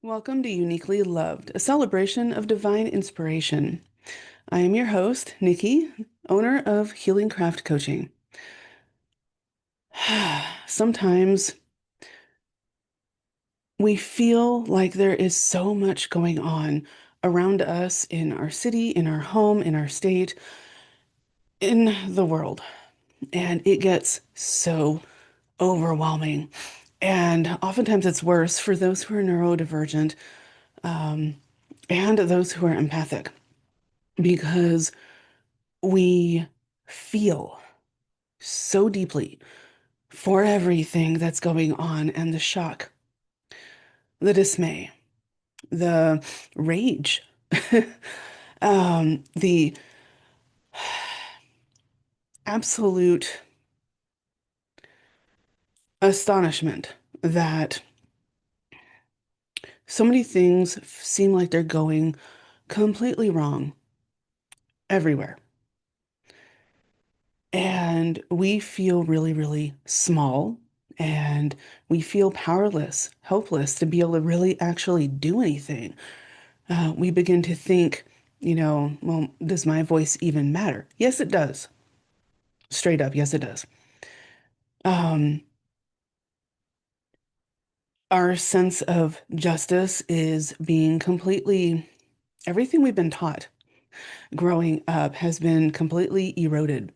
Welcome to Uniquely Loved, a celebration of divine inspiration. I am your host, Nikki, owner of Healing Craft Coaching. Sometimes we feel like there is so much going on around us in our city, in our home, in our state, in the world, and it gets so overwhelming. And oftentimes it's worse for those who are neurodivergent, um, and those who are empathic because we feel so deeply for everything that's going on and the shock, the dismay, the rage, the absolute astonishment that so many things seem like they're going completely wrong everywhere. And we feel really, really small and we feel powerless, helpless to be able to really actually do anything. We begin to think, well, does my voice even matter? Yes, it does. Straight up, yes, it does. Um, our sense of justice is being completely, everything we've been taught growing up has been completely eroded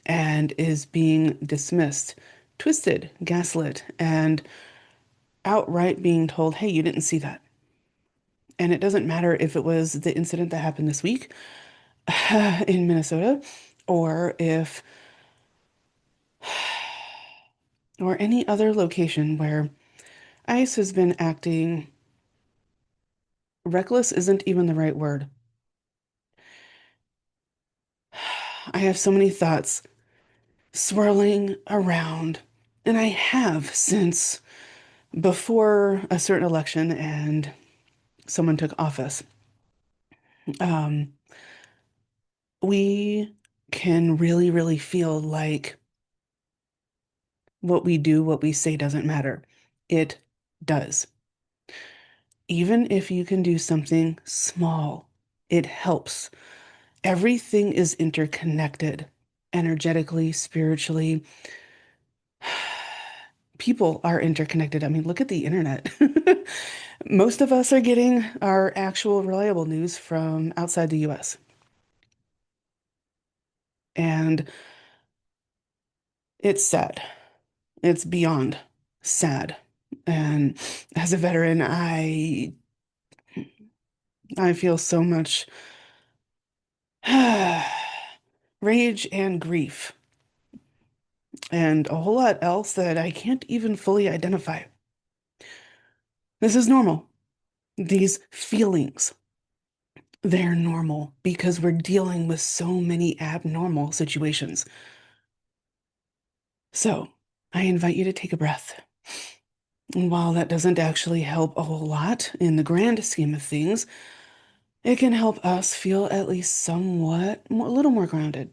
and is being dismissed, twisted, gaslit, and outright being told, hey, you didn't see that. And it doesn't matter if it was the incident that happened this week in Minnesota or if or any other location where ICE has been acting reckless isn't even the right word. I have so many thoughts swirling around, and I have since before a certain election and someone took office. Um, we can really, really feel like what we do, what we say doesn't matter. It does. Even if you can do something small, it helps. Everything is interconnected energetically, spiritually. People are interconnected. I mean, look at the internet. Most of us are getting our actual reliable news from outside the US. And it's sad. It's beyond sad. And as a veteran, I feel so much rage and grief and a whole lot else that I can't even fully identify. This is normal. These feelings, they're normal because we're dealing with so many abnormal situations. So I invite you to take a breath. And while that doesn't actually help a whole lot in the grand scheme of things, it can help us feel at least somewhat, a little more grounded.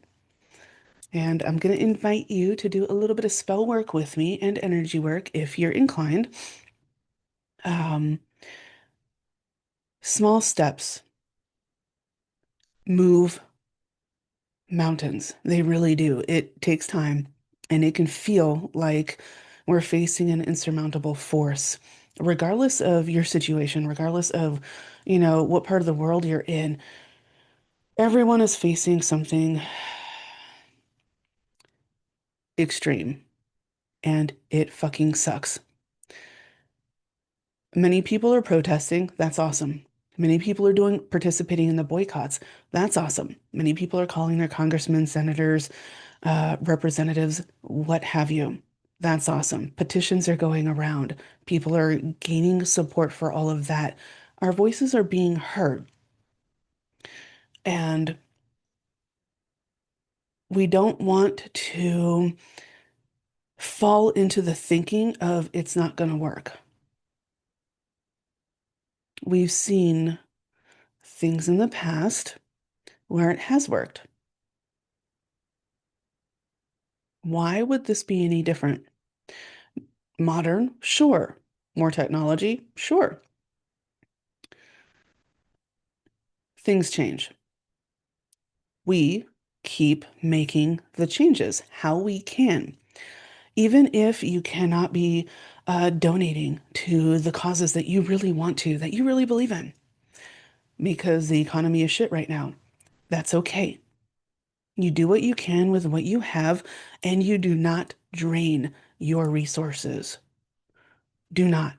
And I'm going to invite you to do a little bit of spell work with me and energy work if you're inclined. Um, Small steps move mountains. They really do. It takes time and it can feel like we're facing an insurmountable force, regardless of your situation, regardless of, what part of the world you're in. Everyone is facing something extreme and it fucking sucks. Many people are protesting. That's awesome. Many people are participating in the boycotts. That's awesome. Many people are calling their congressmen, senators, representatives, what have you. That's awesome. Petitions are going around. People are gaining support for all of that. Our voices are being heard. And we don't want to fall into the thinking of it's not going to work. We've seen things in the past where it has worked. Why would this be any different? Modern, sure. More technology, sure. things change. We keep making the changes how we can. Even if you cannot be donating to the causes that you really want to, that you really believe in, because the economy is shit right now, that's okay. You do what you can with what you have, and you do not drain your resources. Do not.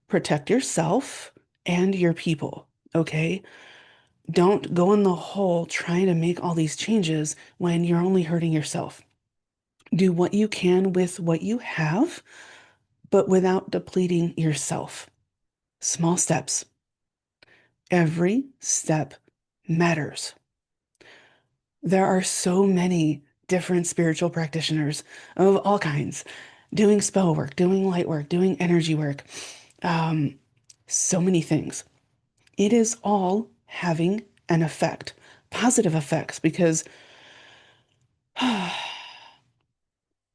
Protect yourself and your people, okay? Don't go in the hole trying to make all these changes when you're only hurting yourself. Do what you can with what you have, but without depleting yourself. Small steps. Every step matters. There are so many different spiritual practitioners of all kinds doing spell work, doing light work, doing energy work, um, so many things. It is all having an effect, positive effects, because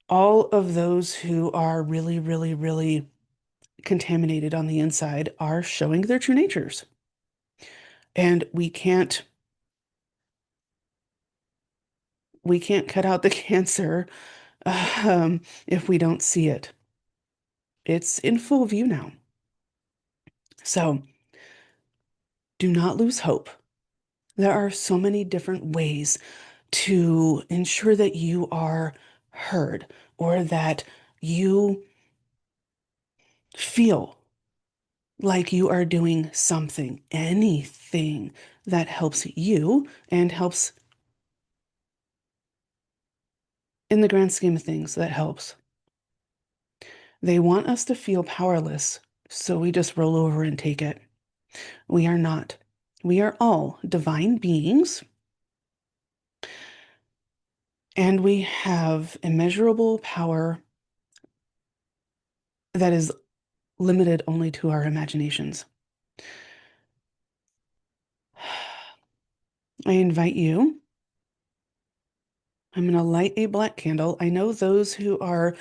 all of those who are really, really, really contaminated on the inside are showing their true natures. And we can't cut out the cancer if we don't see it. It's in full view now. So do not lose hope. There are so many different ways to ensure that you are heard or that you feel like you are doing something, anything that helps you and helps in the grand scheme of things, that helps. They want us to feel powerless, so we just roll over and take it. We are not. We are all divine beings, and we have immeasurable power that is limited only to our imaginations. I invite you. I'm going to light a black candle. I know those who are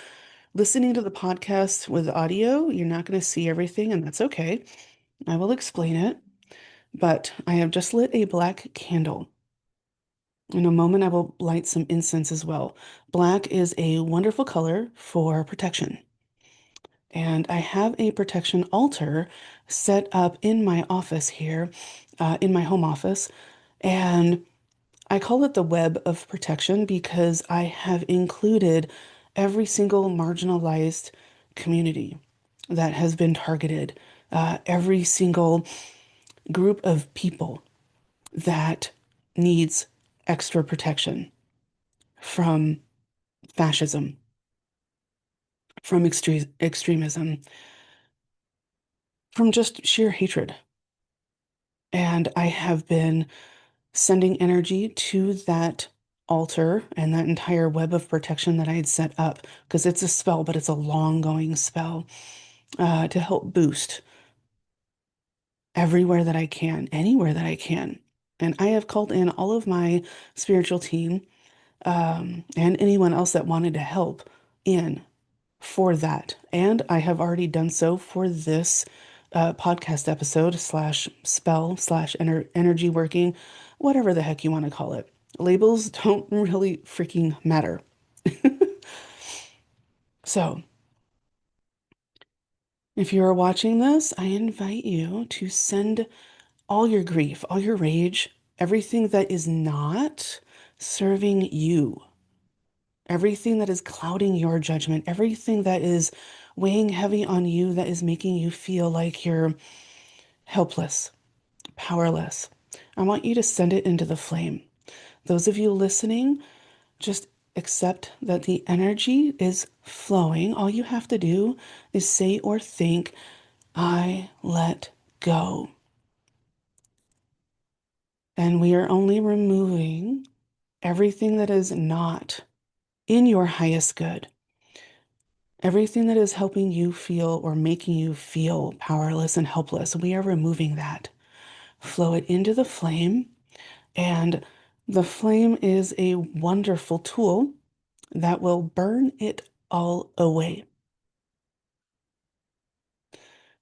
listening to the podcast with audio, you're not going to see everything, and that's okay. I will explain it, but I have just lit a black candle. In a moment, I will light some incense as well. Black is a wonderful color for protection. And I have a protection altar set up in my office here, in my home office. And I call it the web of protection because I have included every single marginalized community that has been targeted, every single group of people that needs extra protection from fascism, from extremism, from just sheer hatred. And I have been sending energy to that altar and that entire web of protection that I had set up, because it's a spell, but it's a long going spell, to help boost everywhere that I can, anywhere that I can. And I have called in all of my spiritual team, and anyone else that wanted to help in for that. And I have already done so for this podcast episode slash spell slash energy working, whatever the heck you want to call it. Labels don't really freaking matter. So, if you are watching this, I invite you to send all your grief, all your rage, everything that is not serving you, everything that is clouding your judgment, everything that is weighing heavy on you, that is making you feel like you're helpless, powerless. I want you to send it into the flame. Those of you listening, just accept that the energy is flowing. All you have to do is say or think, I let go. And we are only removing everything that is not in your highest good. Everything that is helping you feel or making you feel powerless and helpless, we are removing that. Flow it into the flame, and the flame is a wonderful tool that will burn it all away.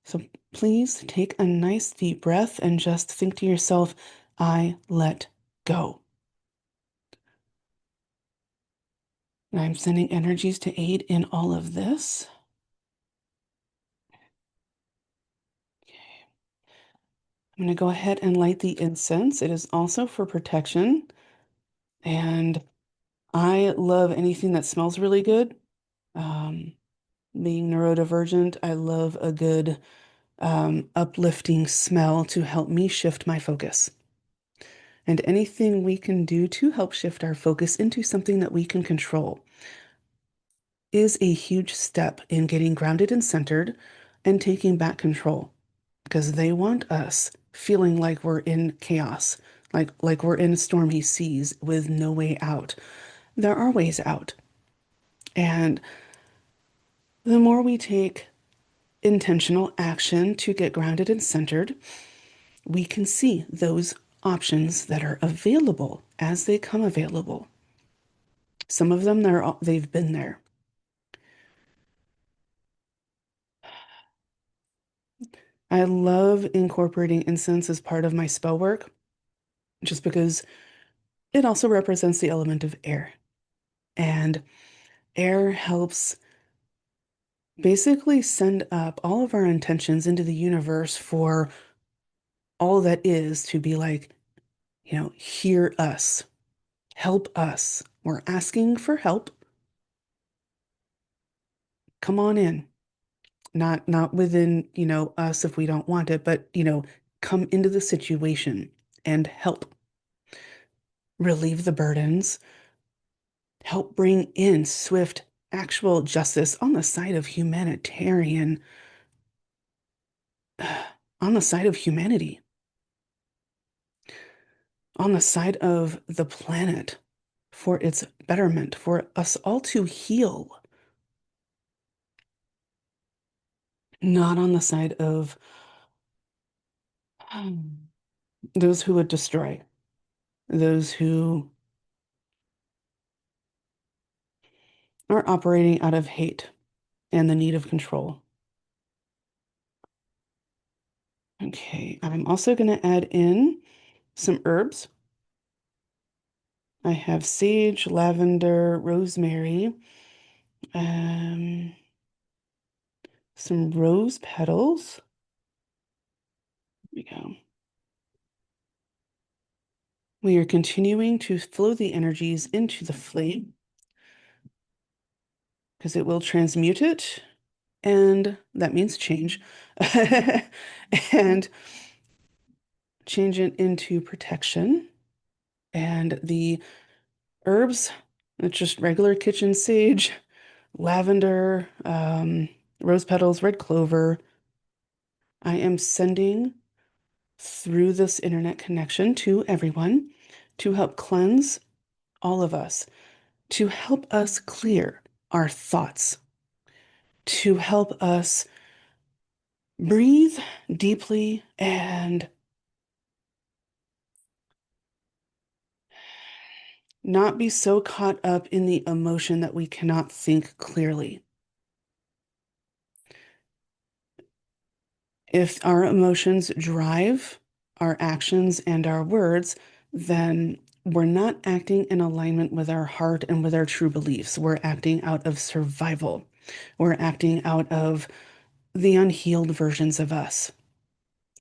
So please take a nice deep breath and just think to yourself, I let go. And I'm sending energies to aid in all of this. I'm going to go ahead and light the incense. It is also for protection. And I love anything that smells really good. Um, Being neurodivergent, I love a good uplifting smell to help me shift my focus. And anything we can do to help shift our focus into something that we can control is a huge step in getting grounded and centered and taking back control because they want us feeling like we're in chaos, like we're in stormy seas with no way out. There are ways out. And the more we take intentional action to get grounded and centered, we can see those options that are available as they come available. Some of them they've been there. I love incorporating incense as part of my spell work just because it also represents the element of air. And air helps basically send up all of our intentions into the universe for all that is to be like, hear us, help us. We're asking for help. Come on in. Not within, us if we don't want it, but, come into the situation and help relieve the burdens, help bring in swift actual justice on the side of humanitarian, on the side of humanity, on the side of the planet for its betterment, for us all to heal, not on the side of those who would destroy, those who are operating out of hate and the need of control. Okay, I'm also going to add in some herbs. I have sage, lavender, rosemary, um, some rose petals. There we go. We are continuing to flow the energies into the flame because it will transmute it, and that means change, and change it into protection. And the herbs, it's just regular kitchen sage, lavender, rose petals, red clover. I am sending through this internet connection to everyone to help cleanse all of us, to help us clear our thoughts, to help us breathe deeply and not be so caught up in the emotion that we cannot think clearly. If our emotions drive our actions and our words, then we're not acting in alignment with our heart and with our true beliefs. We're acting out of survival. We're acting out of the unhealed versions of us.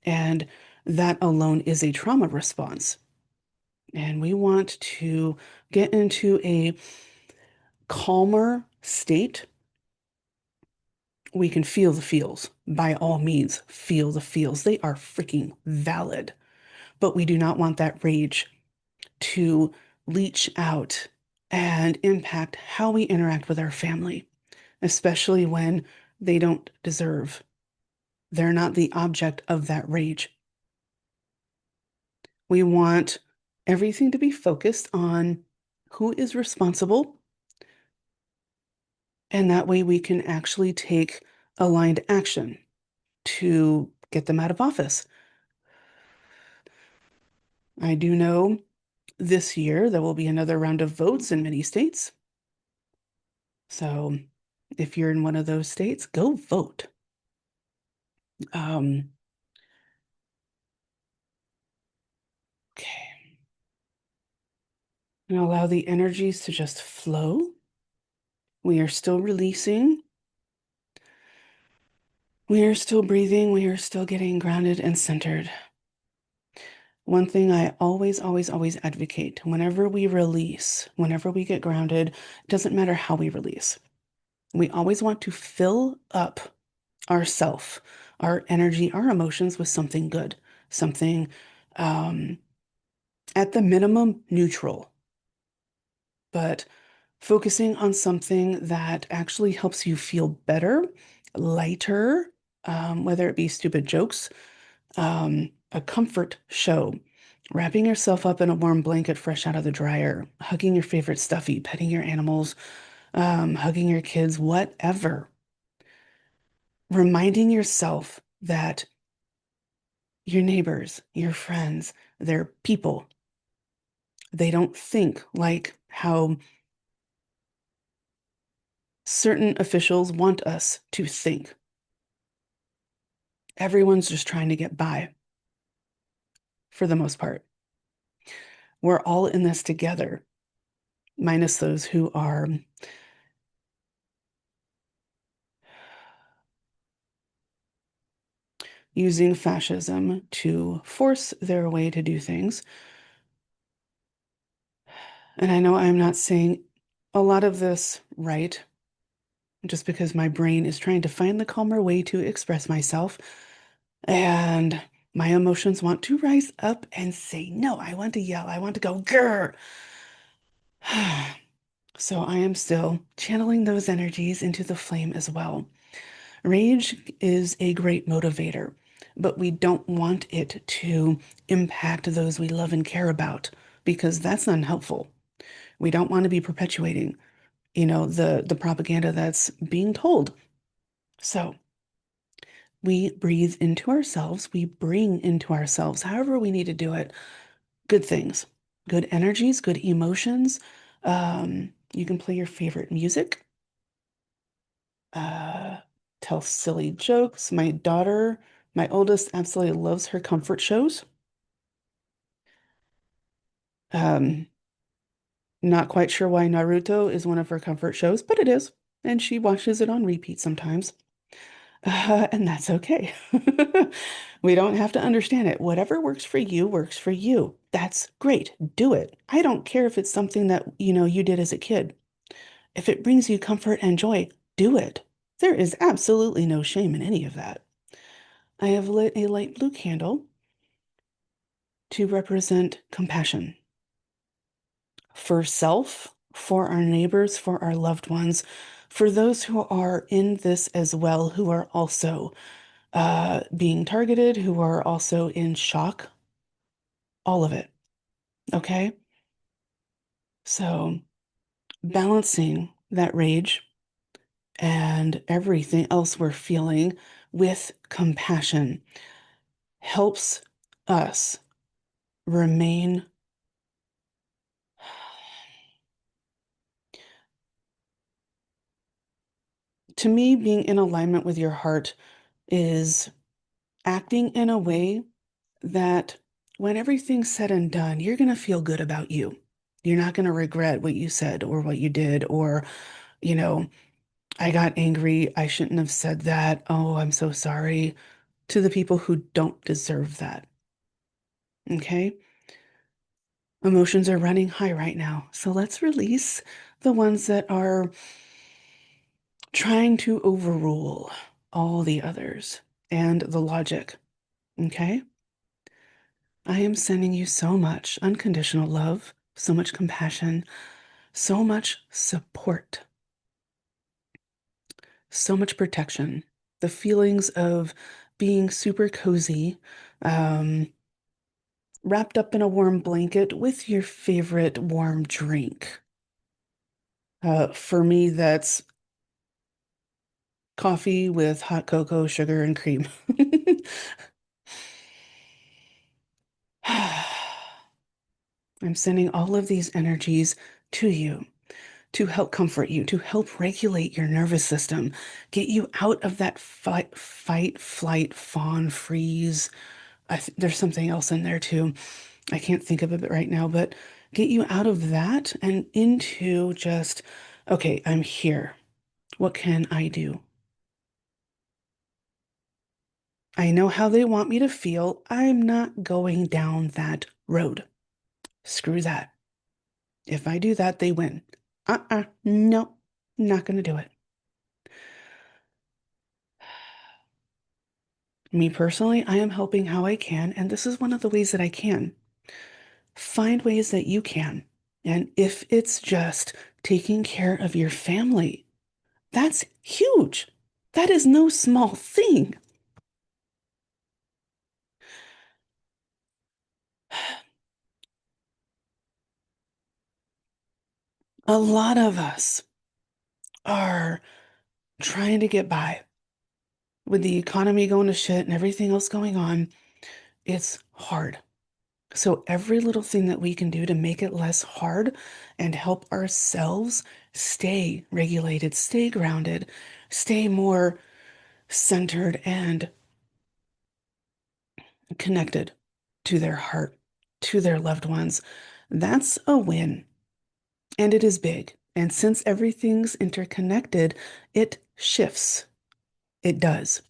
And that alone is a trauma response. And we want to get into a calmer state. We can feel the feels. By all means, feel the feels. They are freaking valid. But we do not want that rage to leach out and impact how we interact with our family, especially when they don't deserve. They're not the object of that rage. We want everything to be focused on who is responsible, and that way we can actually take aligned action to get them out of office. I do know this year there will be another round of votes in many states. So if you're in one of those states, go vote. Um, And allow the energies to just flow. We are still releasing. We are still breathing. We are still getting grounded and centered. One thing I always, always, always advocate whenever we release, whenever we get grounded, it doesn't matter how we release. We always want to fill up ourself, our energy, our emotions with something good, something um, at the minimum neutral, but focusing on something that actually helps you feel better, lighter, whether it be stupid jokes, a comfort show, wrapping yourself up in a warm blanket fresh out of the dryer, hugging your favorite stuffy, petting your animals, hugging your kids, whatever. Reminding yourself that your neighbors, your friends, they're people. They don't think like how certain officials want us to think. Everyone's just trying to get by for the most part. We're all in this together, minus those who are using fascism to force their way to do things. And I know I'm not saying a lot of this right, just because my brain is trying to find the calmer way to express myself. And my emotions want to rise up and say, no, I want to yell, I want to go, grr. So I am still channeling those energies into the flame as well. Rage is a great motivator, but we don't want it to impact those we love and care about because that's unhelpful. We don't want to be perpetuating, the propaganda that's being told. So we breathe into ourselves, we bring into ourselves, however we need to do it, good things, good energies, good emotions. You can play your favorite music, uh, tell silly jokes. My daughter, my oldest, absolutely loves her comfort shows. Um, Not quite sure why Naruto is one of her comfort shows, but it is. And she watches it on repeat sometimes. And that's okay. We don't have to understand it. Whatever works for you works for you. That's great. Do it. I don't care if it's something that, you did as a kid. If it brings you comfort and joy, do it. There is absolutely no shame in any of that. I have lit a light blue candle to represent compassion for self, for our neighbors, for our loved ones, for those who are in this as well, who are also being targeted, who are also in shock, all of it. Okay. So balancing that rage and everything else we're feeling with compassion helps us remain. To me, being in alignment with your heart is acting in a way that when everything's said and done, you're going to feel good about you. You're not going to regret what you said or what you did, or, you know, I got angry. I shouldn't have said that. Oh, I'm so sorry to the people who don't deserve that. Okay. Emotions are running high right now. So let's release the ones that are trying to overrule all the others and the logic. Okay. I am sending you so much unconditional love, so much compassion, so much support, so much protection. The feelings of being super cozy, um, wrapped up in a warm blanket with your favorite warm drink. For me, that's coffee with hot cocoa, sugar, and cream. I'm sending all of these energies to you to help comfort you, to help regulate your nervous system, get you out of that fight, flight, fawn, freeze. There's something else in there too. I can't think of it right now, but get you out of that and into just, okay, I'm here. What can I do? I know how they want me to feel. I'm not going down that road. Screw that. If I do that, they win. No, not going to do it. Me personally, I am helping how I can, and this is one of the ways that I can. Find ways that you can. And if it's just taking care of your family, that's huge. That is no small thing. A lot of us are trying to get by with the economy going to shit and everything else going on. It's hard. So, every little thing that we can do to make it less hard and help ourselves stay regulated, stay grounded, stay more centered and connected to their heart, to their loved ones, that's a win. And it is big. And since everything's interconnected, it shifts. It does.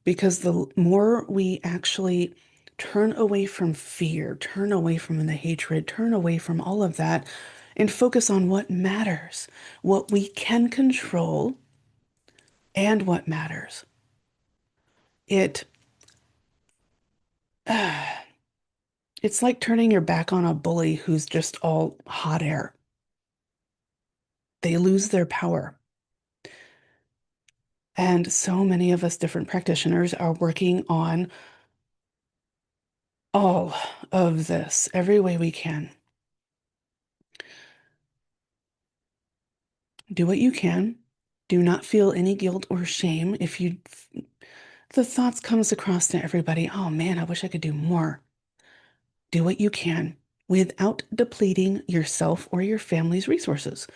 Because the more we actually turn away from fear, turn away from the hatred, turn away from all of that, and focus on what matters, what we can control, and what matters. It it's like turning your back on a bully who's just all hot air. They lose their power. And so many of us different practitioners are working on all of this every way we can. Do what you can. Do not feel any guilt or shame if the thoughts comes across to everybody, oh man, I wish I could do more. Do what you can without depleting yourself or your family's resources.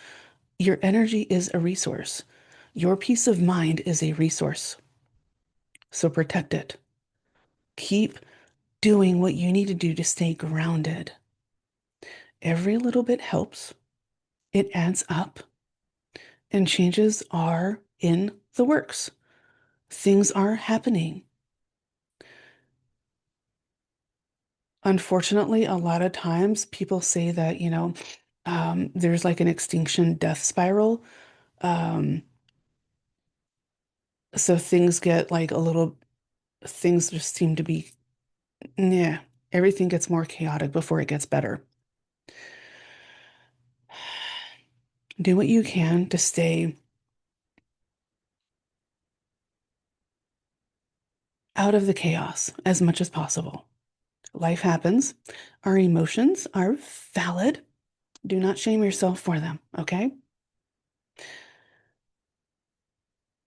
Your energy is a resource. Your peace of mind is a resource. So protect it. Keep doing what you need to do to stay grounded. Every little bit helps. It adds up, and changes are in the works. Things are happening. Unfortunately, a lot of times people say that, there's like an extinction death spiral. Um, so things get like things just seem to be, yeah, everything gets more chaotic before it gets better. Do what you can to stay out of the chaos as much as possible. Life happens. Our emotions are valid. Do not shame yourself for them, okay?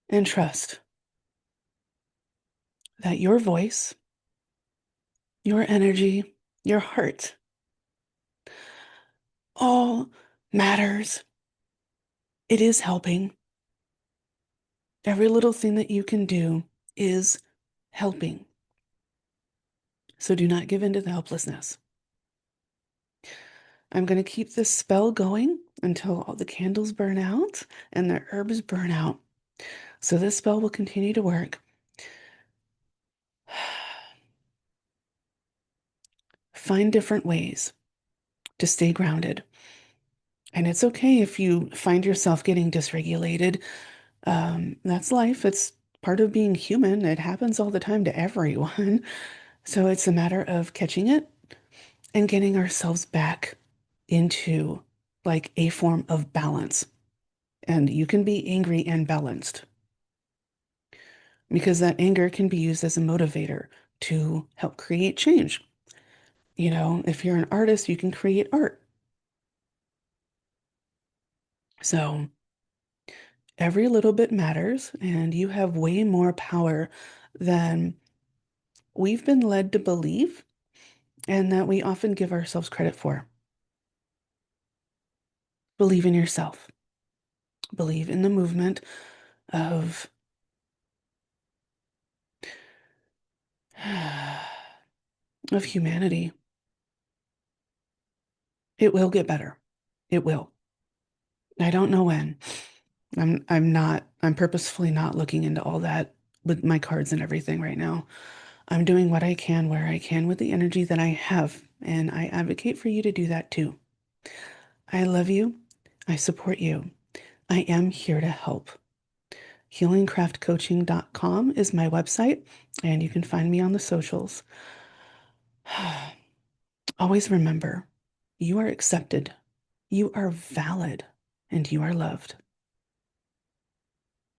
And trust that your voice, your energy, your heart all matters. It is helping. Every little thing that you can do is helping. So do not give in to the helplessness. I'm going to keep this spell going until all the candles burn out and the herbs burn out. So this spell will continue to work. Find different ways to stay grounded. And it's okay if you find yourself getting dysregulated. That's life. It's part of being human. It happens all the time to everyone. So it's a matter of catching it and getting ourselves back into like a form of balance. And you can be angry and balanced because that anger can be used as a motivator to help create change. If you're an artist, you can create art. So every little bit matters, and you have way more power than we've been led to believe and that we often give ourselves credit for. Believe in yourself. Believe in the movement of of humanity. It will get better. It will. I don't know when. I'm purposefully not looking into all that with my cards and everything right now. I'm doing what I can where I can with the energy that I have, and I advocate for you to do that too. I love you. I support you. I am here to help. Healingcraftcoaching.com is my website, and you can find me on the socials. Always remember, you are accepted, you are valid, and you are loved.